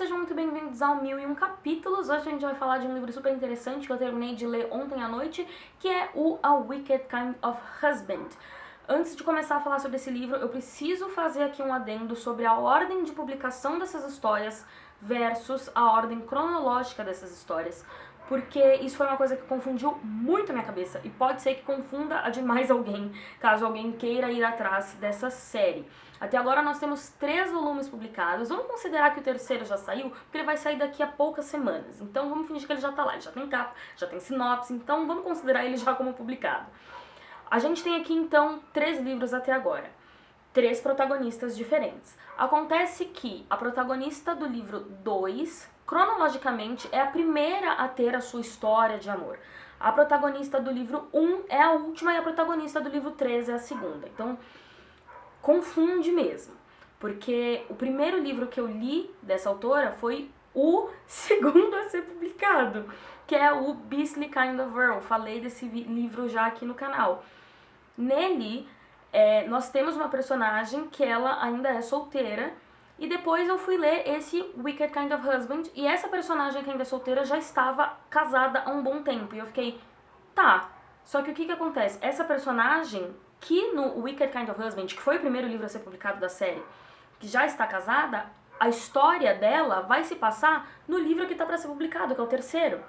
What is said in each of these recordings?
sejam muito bem-vindos ao 1001 Capítulos. Hoje a gente vai falar de um livro super interessante que eu terminei de ler ontem à noite, que é o A Wicked Kind of Husband. Antes de começar a falar sobre esse livro, eu preciso fazer aqui um adendo sobre a ordem de publicação dessas histórias versus a ordem cronológica dessas histórias, porque isso foi uma coisa que confundiu muito a minha cabeça e pode ser que confunda a de mais alguém, caso alguém queira ir atrás dessa série. Até agora nós temos 3 volumes publicados, vamos considerar que o terceiro já saiu, porque ele vai sair daqui a poucas semanas, então vamos fingir que ele já tá lá, ele já tem capa, já tem sinopse, então vamos considerar ele já como publicado. A gente tem aqui então 3 livros até agora, 3 protagonistas diferentes. Acontece que a protagonista do livro 2, cronologicamente, é a primeira a ter a sua história de amor. A protagonista do livro 1 é a última e a protagonista do livro 3 é a segunda. Então, confunde mesmo, porque o primeiro livro que eu li dessa autora foi o segundo a ser publicado, que é o Beastly Kind of Girl. Falei desse livro já aqui no canal. Nele, nós temos uma personagem que ela ainda é solteira, e depois eu fui ler esse Wicked Kind of Husband, e essa personagem que ainda é solteira já estava casada há um bom tempo, e eu fiquei, tá, só que o que acontece? Essa personagem, que no Wicked Kind of Husband, que foi o primeiro livro a ser publicado da série, que já está casada, a história dela vai se passar no livro que está para ser publicado, que é o terceiro.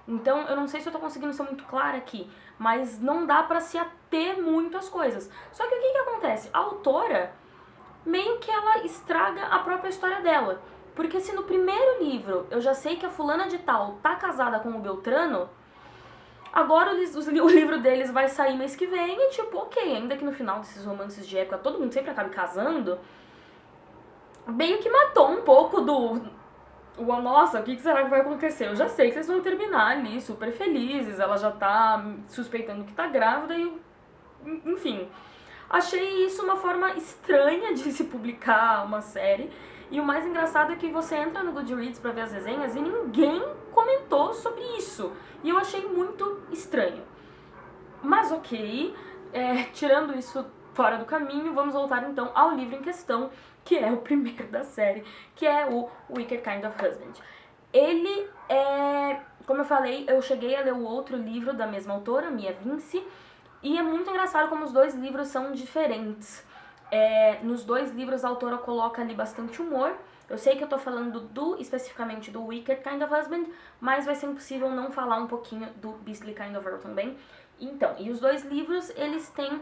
Então, eu não sei se eu tô conseguindo ser muito clara aqui, mas não dá pra se ater muito às coisas. Só que o que acontece? A autora, meio que ela estraga a própria história dela. Porque se no primeiro livro eu já sei que a fulana de tal tá casada com o Beltrano, agora o livro deles vai sair mês que vem e tipo, ok, ainda que no final desses romances de época todo mundo sempre acabe casando, meio que matou um pouco do... Nossa, o que será que vai acontecer? Eu já sei que vocês vão terminar ali super felizes, ela já tá suspeitando que tá grávida e... Enfim, achei isso uma forma estranha de se publicar uma série. E o mais engraçado é que você entra no Goodreads pra ver as resenhas e ninguém comentou sobre isso. E eu achei muito estranho. Mas ok, tirando isso fora do caminho, vamos voltar então ao livro em questão, que é o primeiro da série, que é o Wicked Kind of Husband. Ele é... Como eu falei, eu cheguei a ler o outro livro da mesma autora, Mia Vince, e é muito engraçado como os dois livros são diferentes. Nos dois livros a autora coloca ali bastante humor. Eu sei que eu tô falando especificamente do Wicked Kind of Husband, mas vai ser impossível não falar um pouquinho do Beastly Kind of Girl também. Então, e os dois livros, eles têm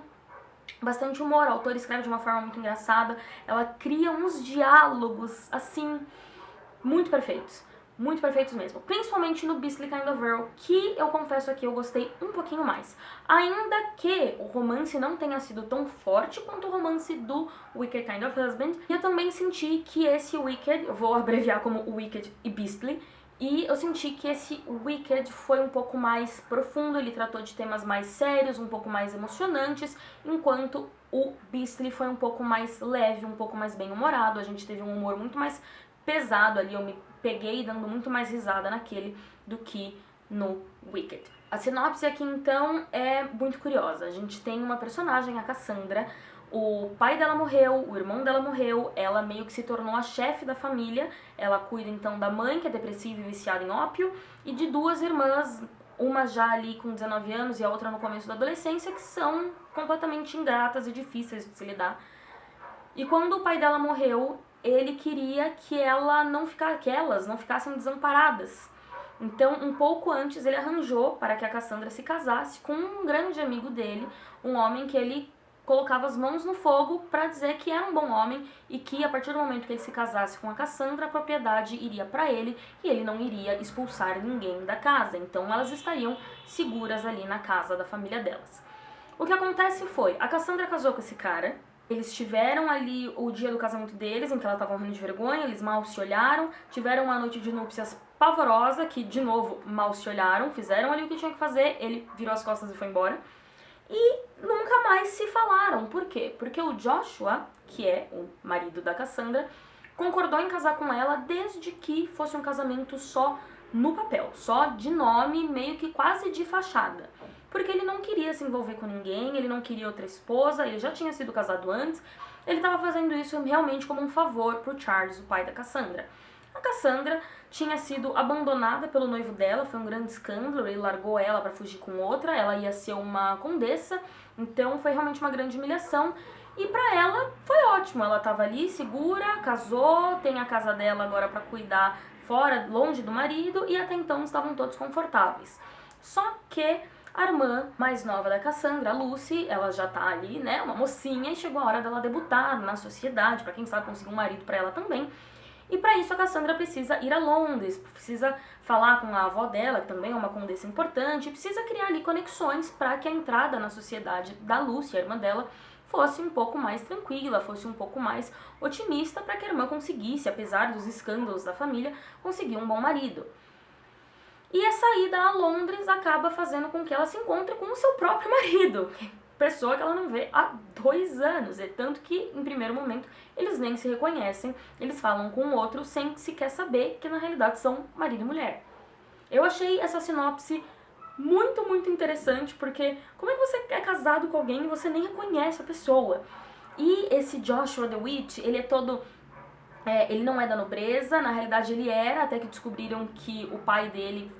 bastante humor, a autora escreve de uma forma muito engraçada, ela cria uns diálogos, assim, muito perfeitos mesmo, principalmente no Beastly Kind of Girl, que eu confesso aqui, eu gostei um pouquinho mais. Ainda que o romance não tenha sido tão forte quanto o romance do Wicked Kind of Husband, eu também senti que esse Wicked, eu vou abreviar como Wicked e Beastly, e eu senti que esse Wicked foi um pouco mais profundo, ele tratou de temas mais sérios, um pouco mais emocionantes, enquanto o Beastly foi um pouco mais leve, um pouco mais bem-humorado, a gente teve um humor muito mais pesado ali, eu me peguei dando muito mais risada naquele do que no Wicked. A sinopse aqui então é muito curiosa, a gente tem uma personagem, a Cassandra. O pai dela morreu, o irmão dela morreu, ela meio que se tornou a chefe da família, ela cuida então da mãe, que é depressiva e viciada em ópio, e de 2 irmãs, uma já ali com 19 anos e a outra no começo da adolescência, que são completamente ingratas e difíceis de se lidar. E quando o pai dela morreu, ele queria que elas não ficassem desamparadas. Então, um pouco antes, ele arranjou para que a Cassandra se casasse com um grande amigo dele, um homem que ele colocava as mãos no fogo para dizer que era um bom homem e que a partir do momento que ele se casasse com a Cassandra, a propriedade iria para ele e ele não iria expulsar ninguém da casa. Então elas estariam seguras ali na casa da família delas. O que acontece foi, a Cassandra casou com esse cara, eles tiveram ali o dia do casamento deles, em que ela estava morrendo de vergonha, eles mal se olharam, tiveram uma noite de núpcias pavorosa, que de novo mal se olharam, fizeram ali o que tinha que fazer, ele virou as costas e foi embora. E nunca mais se falaram. Por quê? Porque o Joshua, que é o marido da Cassandra, concordou em casar com ela desde que fosse um casamento só no papel, só de nome, meio que quase de fachada. Porque ele não queria se envolver com ninguém, ele não queria outra esposa, ele já tinha sido casado antes, ele estava fazendo isso realmente como um favor pro Charles, o pai da Cassandra. A Cassandra tinha sido abandonada pelo noivo dela, foi um grande escândalo, ele largou ela pra fugir com outra, ela ia ser uma condessa, então foi realmente uma grande humilhação. E pra ela foi ótimo, ela tava ali segura, casou, tem a casa dela agora pra cuidar fora, longe do marido, e até então estavam todos confortáveis. Só que a irmã mais nova da Cassandra, a Lucy, ela já tá ali, né, uma mocinha, e chegou a hora dela debutar na sociedade, pra quem sabe conseguir um marido pra ela também. E para isso a Cassandra precisa ir a Londres, precisa falar com a avó dela, que também é uma condessa importante, precisa criar ali conexões para que a entrada na sociedade da Lucy, a irmã dela, fosse um pouco mais tranquila, fosse um pouco mais otimista, para que a irmã conseguisse, apesar dos escândalos da família, conseguir um bom marido. E essa ida a Londres acaba fazendo com que ela se encontre com o seu próprio marido, pessoa que ela não vê há 2 anos, é tanto que, em primeiro momento, eles nem se reconhecem, eles falam com o outro sem sequer saber que, na realidade, são marido e mulher. Eu achei essa sinopse muito, muito interessante, porque como é que você é casado com alguém e você nem reconhece a pessoa? E esse Joshua DeWitt, ele é todo... ele não é da nobreza, na realidade ele era, até que descobriram que o pai dele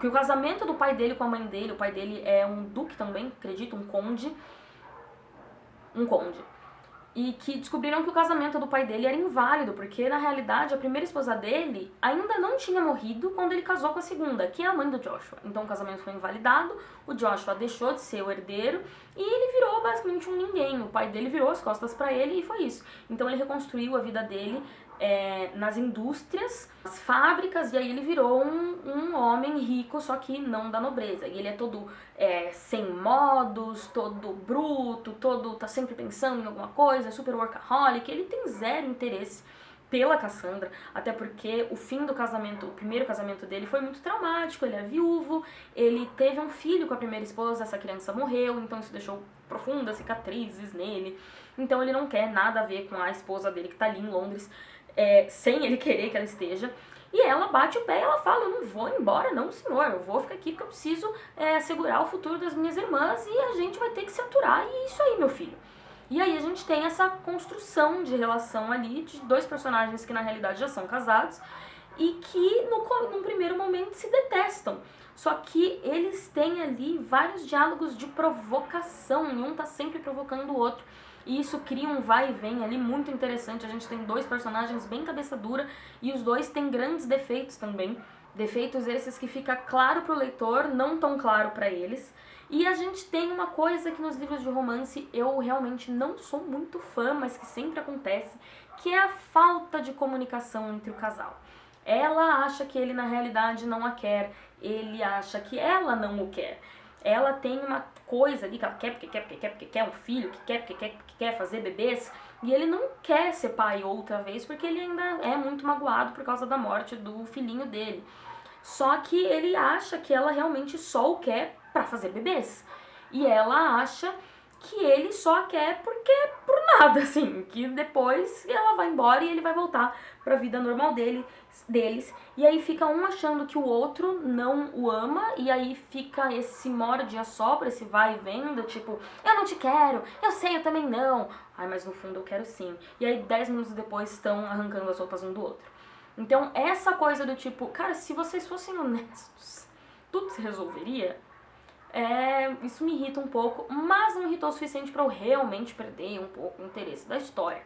que o casamento do pai dele com a mãe dele, o pai dele é um duque também, acredito, um conde, e que descobriram que o casamento do pai dele era inválido, porque na realidade a primeira esposa dele ainda não tinha morrido quando ele casou com a segunda, que é a mãe do Joshua. Então o casamento foi invalidado, o Joshua deixou de ser o herdeiro e ele virou basicamente um ninguém. O pai dele virou as costas pra ele e foi isso. Então ele reconstruiu a vida dele nas indústrias, nas fábricas, e aí ele virou um homem rico, só que não da nobreza. E ele é todo sem modos, todo bruto, tá sempre pensando em alguma coisa, super workaholic. Ele tem zero interesse pela Cassandra, até porque o fim do casamento, o primeiro casamento dele foi muito traumático, ele é viúvo, ele teve um filho com a primeira esposa, essa criança morreu, então isso deixou profundas cicatrizes nele, então ele não quer nada a ver com a esposa dele que tá ali em Londres, sem ele querer que ela esteja. E ela bate o pé e ela fala, eu não vou embora não, senhor, eu vou ficar aqui porque eu preciso assegurar o futuro das minhas irmãs e a gente vai ter que se aturar, e é isso aí, meu filho. E aí a gente tem essa construção de relação ali de 2 personagens que na realidade já são casados e que num primeiro momento se detestam. Só que eles têm ali vários diálogos de provocação, e um tá sempre provocando o outro. E isso cria um vai e vem ali muito interessante. A gente tem 2 personagens bem cabeça dura e os 2 têm grandes defeitos também. Defeitos esses que fica claro pro leitor, não tão claro pra eles. E a gente tem uma coisa que nos livros de romance eu realmente não sou muito fã, mas que sempre acontece, que é a falta de comunicação entre o casal. Ela acha que ele na realidade não a quer, ele acha que ela não o quer. Ela tem uma coisa ali que ela quer porque quer um filho, que quer fazer bebês, e ele não quer ser pai outra vez porque ele ainda é muito magoado por causa da morte do filhinho dele. Só que ele acha que ela realmente só o quer pra fazer bebês. E ela acha que ele só quer porque por nada, assim, que depois ela vai embora e ele vai voltar pra vida normal deles. E aí fica um achando que o outro não o ama, e aí fica esse morde e assopra, esse vai e vem, do tipo, eu não te quero, eu sei, eu também não. Ai, mas no fundo eu quero sim. E aí 10 minutos depois estão arrancando as roupas um do outro. Então essa coisa do tipo, cara, se vocês fossem honestos, tudo se resolveria. Isso me irrita um pouco, mas não irritou o suficiente pra eu realmente perder um pouco o interesse da história.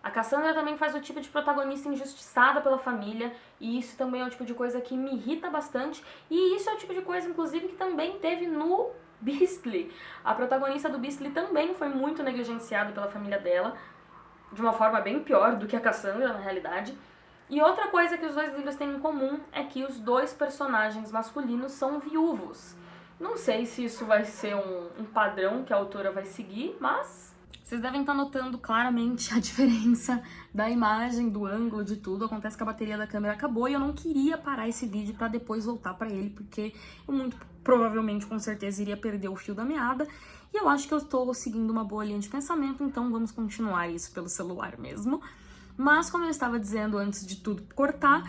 A Cassandra também faz o tipo de protagonista injustiçada pela família, e isso também é o tipo de coisa que me irrita bastante, e isso é o tipo de coisa, inclusive, que também teve no Beastly. A protagonista do Beastly também foi muito negligenciada pela família dela, de uma forma bem pior do que a Cassandra, na realidade. E outra coisa que os 2 livros têm em comum é que os 2 personagens masculinos são viúvos. Não sei se isso vai ser um padrão que a autora vai seguir, mas vocês devem estar notando claramente a diferença da imagem, do ângulo, de tudo. Acontece que a bateria da câmera acabou e eu não queria parar esse vídeo pra depois voltar pra ele, porque eu muito provavelmente, com certeza, iria perder o fio da meada. E eu acho que eu estou seguindo uma boa linha de pensamento, então vamos continuar isso pelo celular mesmo. Mas, como eu estava dizendo antes de tudo cortar,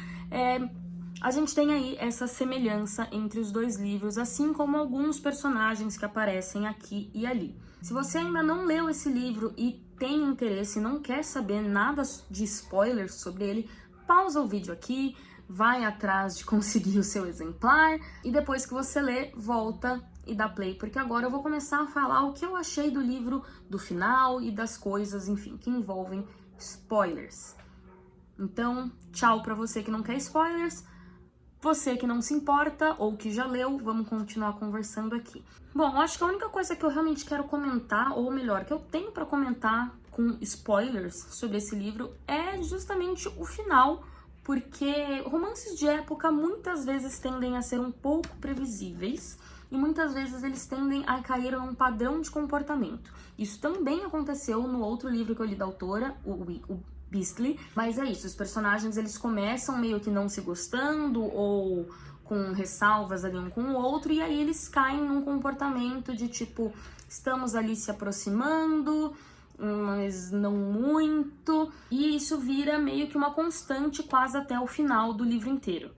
a gente tem aí essa semelhança entre os 2 livros, assim como alguns personagens que aparecem aqui e ali. Se você ainda não leu esse livro e tem interesse e não quer saber nada de spoilers sobre ele, pausa o vídeo aqui, vai atrás de conseguir o seu exemplar e depois que você lê, volta e dá play, porque agora eu vou começar a falar o que eu achei do livro, do final e das coisas, enfim, que envolvem spoilers. Então, tchau pra você que não quer spoilers, você que não se importa ou que já leu, vamos continuar conversando aqui. Bom, eu acho que a única coisa que eu realmente quero comentar, ou melhor, que eu tenho pra comentar com spoilers sobre esse livro é justamente o final, porque romances de época muitas vezes tendem a ser um pouco previsíveis e muitas vezes eles tendem a cair num padrão de comportamento. Isso também aconteceu no outro livro que eu li da autora, o Beastly, mas é isso, os personagens eles começam meio que não se gostando ou com ressalvas ali um com o outro e aí eles caem num comportamento de tipo, estamos ali se aproximando, mas não muito, e isso vira meio que uma constante quase até o final do livro inteiro.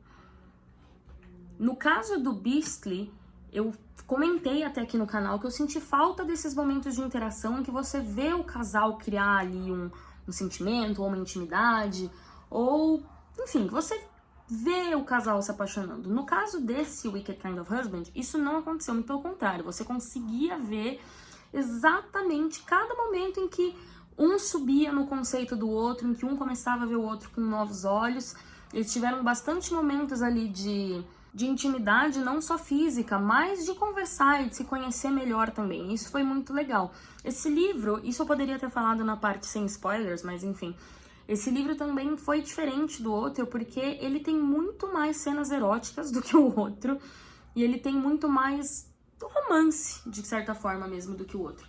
No caso do Beastly, eu comentei até aqui no canal que eu senti falta desses momentos de interação em que você vê o casal criar ali um sentimento, ou uma intimidade, ou, enfim, você vê o casal se apaixonando. No caso desse Wicked Kind of Husband, isso não aconteceu, muito pelo contrário, você conseguia ver exatamente cada momento em que um subia no conceito do outro, em que um começava a ver o outro com novos olhos. Eles tiveram bastante momentos ali de intimidade, não só física, mas de conversar e de se conhecer melhor também. Isso foi muito legal. Esse livro, isso eu poderia ter falado na parte sem spoilers, mas enfim, esse livro também foi diferente do outro, porque ele tem muito mais cenas eróticas do que o outro, e ele tem muito mais romance, de certa forma mesmo, do que o outro.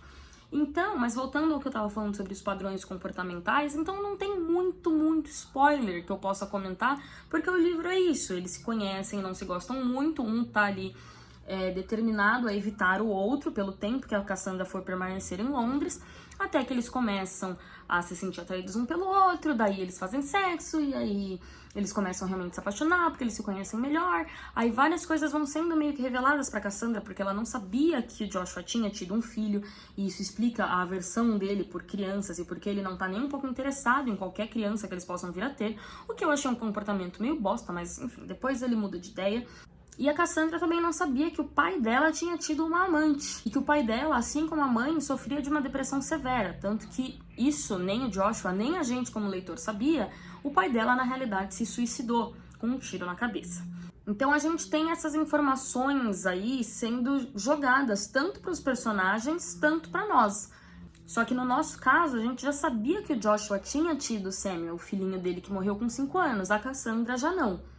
Então, mas voltando ao que eu tava falando sobre os padrões comportamentais, então não tem muito spoiler que eu possa comentar, porque o livro é isso, eles se conhecem, não se gostam muito, um tá ali determinado a evitar o outro pelo tempo que a Cassandra for permanecer em Londres, até que eles começam a se sentir atraídos um pelo outro, daí eles fazem sexo, e aí eles começam realmente a se apaixonar, porque eles se conhecem melhor, aí várias coisas vão sendo meio que reveladas pra Cassandra, porque ela não sabia que o Joshua tinha tido um filho, e isso explica a aversão dele por crianças, e porque ele não tá nem um pouco interessado em qualquer criança que eles possam vir a ter, o que eu achei um comportamento meio bosta, mas enfim, depois ele muda de ideia. E a Cassandra também não sabia que o pai dela tinha tido uma amante. E que o pai dela, assim como a mãe, sofria de uma depressão severa. Tanto que isso nem o Joshua, nem a gente como leitor sabia, o pai dela na realidade se suicidou com um tiro na cabeça. Então a gente tem essas informações aí sendo jogadas tanto para os personagens, tanto para nós. Só que no nosso caso, a gente já sabia que o Joshua tinha tido o Samuel, o filhinho dele que morreu com 5 anos. A Cassandra já não.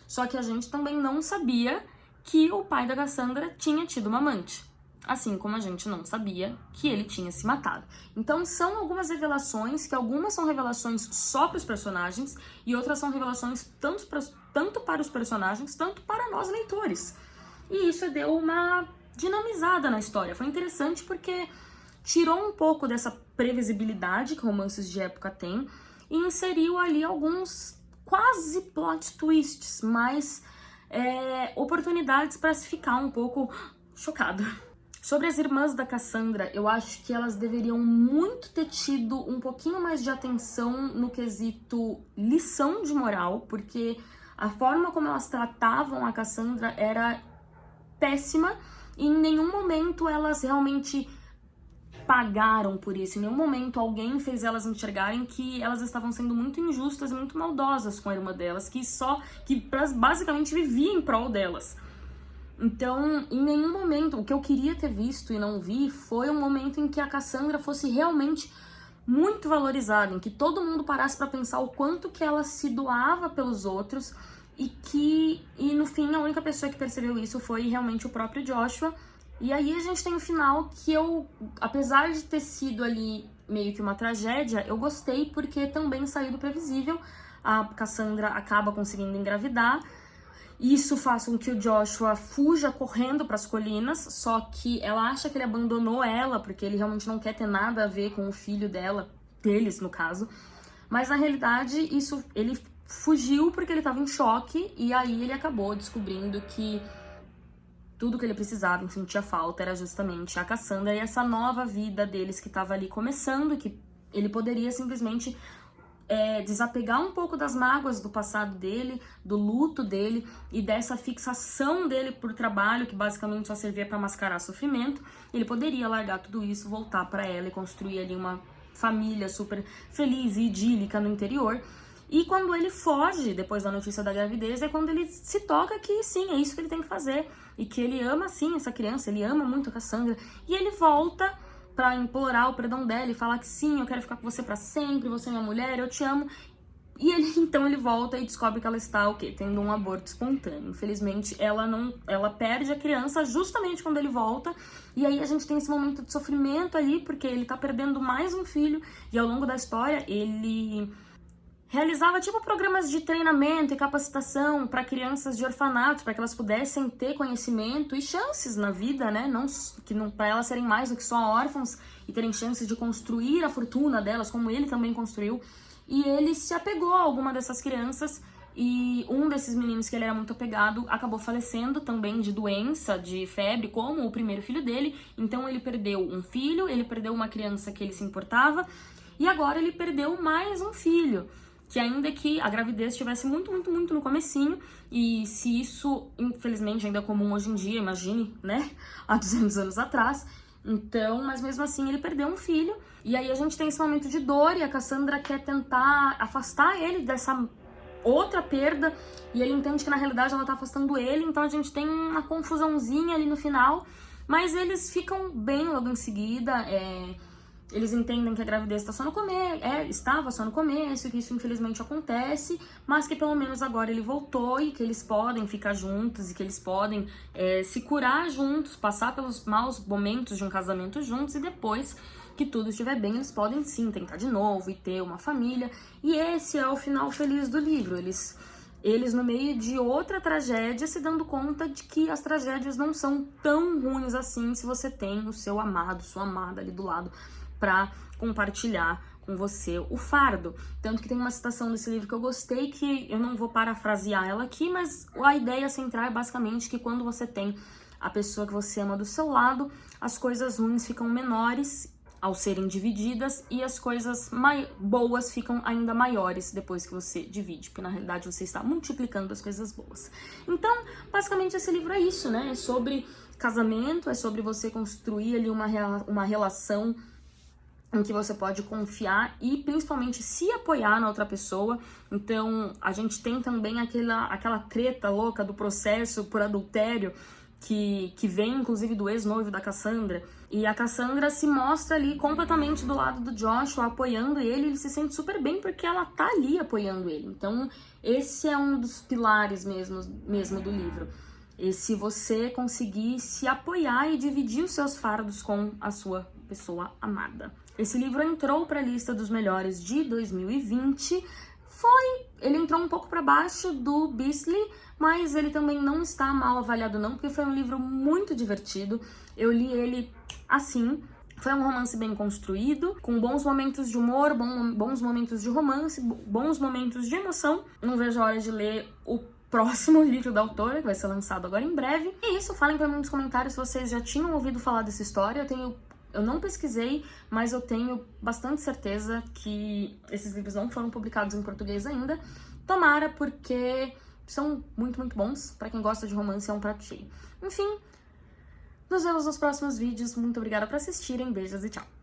Só que a gente também não sabia que o pai da Cassandra tinha tido uma amante. Assim como a gente não sabia que ele tinha se matado. Então são algumas revelações, que algumas são revelações só para os personagens e outras são revelações tanto para os personagens, tanto para nós leitores. E isso deu uma dinamizada na história. Foi interessante porque tirou um pouco dessa previsibilidade que romances de época têm e inseriu ali alguns quase plot twists, mas oportunidades para se ficar um pouco chocado. Sobre as irmãs da Cassandra, eu acho que elas deveriam muito ter tido um pouquinho mais de atenção no quesito lição de moral, porque a forma como elas tratavam a Cassandra era péssima e em nenhum momento elas realmente pagaram por isso. Em nenhum momento alguém fez elas enxergarem que elas estavam sendo muito injustas e muito maldosas com a irmã delas, que basicamente vivia em prol delas. Então, em nenhum momento, o que eu queria ter visto e não vi foi um momento em que a Cassandra fosse realmente muito valorizada, em que todo mundo parasse pra pensar o quanto que ela se doava pelos outros e no fim a única pessoa que percebeu isso foi realmente o próprio Joshua. E aí a gente tem o final que eu, apesar de ter sido ali meio que uma tragédia, eu gostei porque também saiu do previsível. A Cassandra acaba conseguindo engravidar. Isso faz com que o Joshua fuja correndo para as colinas, só que ela acha que ele abandonou ela, porque ele realmente não quer ter nada a ver com o filho deles no caso. Mas na realidade, ele fugiu porque ele estava em choque, e aí ele acabou descobrindo que tudo que ele precisava, sentia falta, era justamente a Cassandra e essa nova vida deles que estava ali começando, que ele poderia simplesmente desapegar um pouco das mágoas do passado dele, do luto dele e dessa fixação dele por trabalho, que basicamente só servia para mascarar sofrimento. Ele poderia largar tudo isso, voltar para ela e construir ali uma família super feliz e idílica no interior. E quando ele foge, depois da notícia da gravidez, é quando ele se toca que sim, é isso que ele tem que fazer. E que ele ama sim essa criança, ele ama muito a Cassandra. E ele volta pra implorar o perdão dela e falar que sim, eu quero ficar com você pra sempre, você é minha mulher, eu te amo. E então ele volta e descobre que ela está, o quê? Tendo um aborto espontâneo. Infelizmente, ela perde a criança justamente quando ele volta. E aí a gente tem esse momento de sofrimento ali, porque ele tá perdendo mais um filho. E ao longo da história, ele realizava tipo programas de treinamento e capacitação para crianças de orfanatos, para que elas pudessem ter conhecimento e chances na vida, né? Não para elas serem mais do que só órfãos e terem chances de construir a fortuna delas, como ele também construiu. E ele se apegou a alguma dessas crianças e um desses meninos que ele era muito apegado acabou falecendo também de doença, de febre, como o primeiro filho dele. Então ele perdeu um filho, ele perdeu uma criança que ele se importava e agora ele perdeu mais um filho. Que ainda que a gravidez estivesse muito no comecinho, e se isso, infelizmente, ainda é comum hoje em dia, imagine, né, há 200 anos atrás, então, mas mesmo assim ele perdeu um filho, e aí a gente tem esse momento de dor, e a Cassandra quer tentar afastar ele dessa outra perda, e ele entende que na realidade ela tá afastando ele, então a gente tem uma confusãozinha ali no final, mas eles ficam bem logo em seguida, eles entendem que a gravidez estava só no começo, que isso infelizmente acontece, mas que pelo menos agora ele voltou e que eles podem ficar juntos e que eles podem se curar juntos, passar pelos maus momentos de um casamento juntos e depois que tudo estiver bem, eles podem sim tentar de novo e ter uma família. E esse é o final feliz do livro. Eles no meio de outra tragédia se dando conta de que as tragédias não são tão ruins assim se você tem o seu amado, sua amada ali do lado para compartilhar com você o fardo. Tanto que tem uma citação desse livro que eu gostei, que eu não vou parafrasear ela aqui, mas a ideia central é basicamente que quando você tem a pessoa que você ama do seu lado, as coisas ruins ficam menores ao serem divididas e as coisas boas ficam ainda maiores depois que você divide, porque na realidade você está multiplicando as coisas boas. Então, basicamente esse livro é isso, né? É sobre casamento, é sobre você construir ali uma relação em que você pode confiar e principalmente se apoiar na outra pessoa. Então, a gente tem também aquela treta louca do processo por adultério que vem, inclusive, do ex-noivo da Cassandra. E a Cassandra se mostra ali completamente do lado do Joshua, apoiando ele se sente super bem porque ela tá ali apoiando ele. Então, esse é um dos pilares mesmo do livro. E se você conseguir se apoiar e dividir os seus fardos com a sua pessoa amada. Esse livro entrou para a lista dos melhores de 2020. Ele entrou um pouco para baixo do Beastly, mas ele também não está mal avaliado não, porque foi um livro muito divertido. Eu li ele assim. Foi um romance bem construído, com bons momentos de humor, bons momentos de romance, bons momentos de emoção. Não vejo a hora de ler o próximo livro da autora, que vai ser lançado agora em breve. E isso, falem pra mim nos comentários se vocês já tinham ouvido falar dessa história. Eu não pesquisei, mas eu tenho bastante certeza que esses livros não foram publicados em português ainda. Tomara, porque são muito bons. Pra quem gosta de romance, é um prato cheio. Enfim, nos vemos nos próximos vídeos. Muito obrigada por assistirem. Beijos e tchau!